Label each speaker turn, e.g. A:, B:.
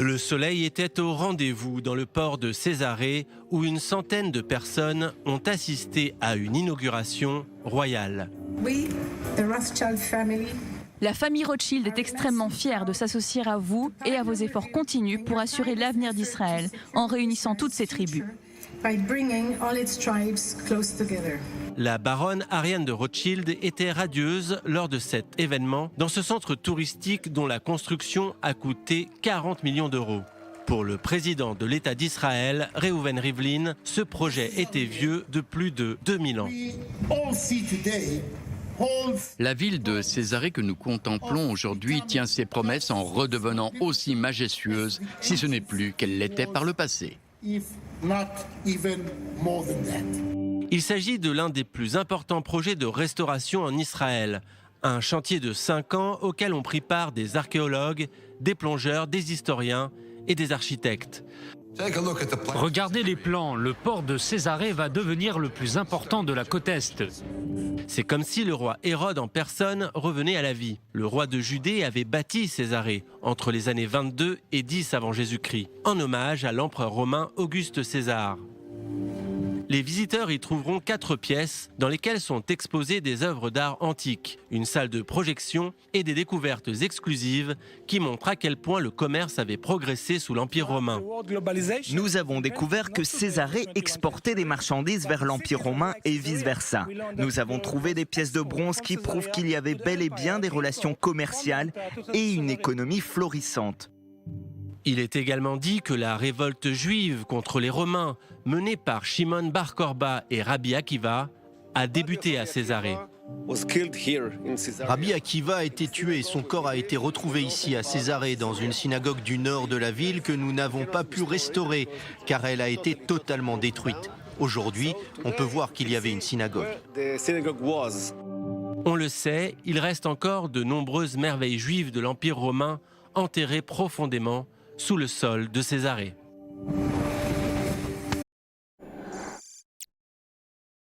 A: Le soleil était au rendez-vous dans le port de Césarée où une centaine de personnes ont assisté à une inauguration royale.
B: La famille Rothschild est extrêmement fière de s'associer à vous et à vos efforts continus pour assurer l'avenir d'Israël en réunissant toutes ses tribus.
A: La baronne Ariane de Rothschild était radieuse lors de cet événement dans ce centre touristique dont la construction a coûté 40 millions d'euros. Pour le président de l'État d'Israël, Reuven Rivlin, ce projet était vieux de plus de 2000 ans.
C: La ville de Césarée que nous contemplons aujourd'hui tient ses promesses en redevenant aussi majestueuse, si ce n'est plus qu'elle l'était par le passé.
A: Il s'agit de l'un des plus importants projets de restauration en Israël. Un chantier de 5 ans auquel ont pris part des archéologues, des plongeurs, des historiens et des architectes.
D: Regardez les plans, le port de Césarée va devenir le plus important de la côte Est.
A: C'est comme si le roi Hérode en personne revenait à la vie. Le roi de Judée avait bâti Césarée entre les années 22 et 10 avant Jésus-Christ, en hommage à l'empereur romain Auguste César. Les visiteurs y trouveront 4 pièces dans lesquelles sont exposées des œuvres d'art antiques, une salle de projection et des découvertes exclusives qui montrent à quel point le commerce avait progressé sous l'Empire romain.
E: Nous avons découvert que Césarée exportait des marchandises vers l'Empire romain et vice-versa. Nous avons trouvé des pièces de bronze qui prouvent qu'il y avait bel et bien des relations commerciales et une économie florissante.
A: Il est également dit que la révolte juive contre les Romains, menée par Shimon Bar Korba et Rabbi Akiva, a débuté à Césarée.
F: Rabbi Akiva a été tué et son corps a été retrouvé ici à Césarée dans une synagogue du nord de la ville que nous n'avons pas pu restaurer car elle a été totalement détruite. Aujourd'hui, on peut voir qu'il y avait une synagogue.
A: On le sait, il reste encore de nombreuses merveilles juives de l'Empire romain enterrées profondément sous le sol de Césarée.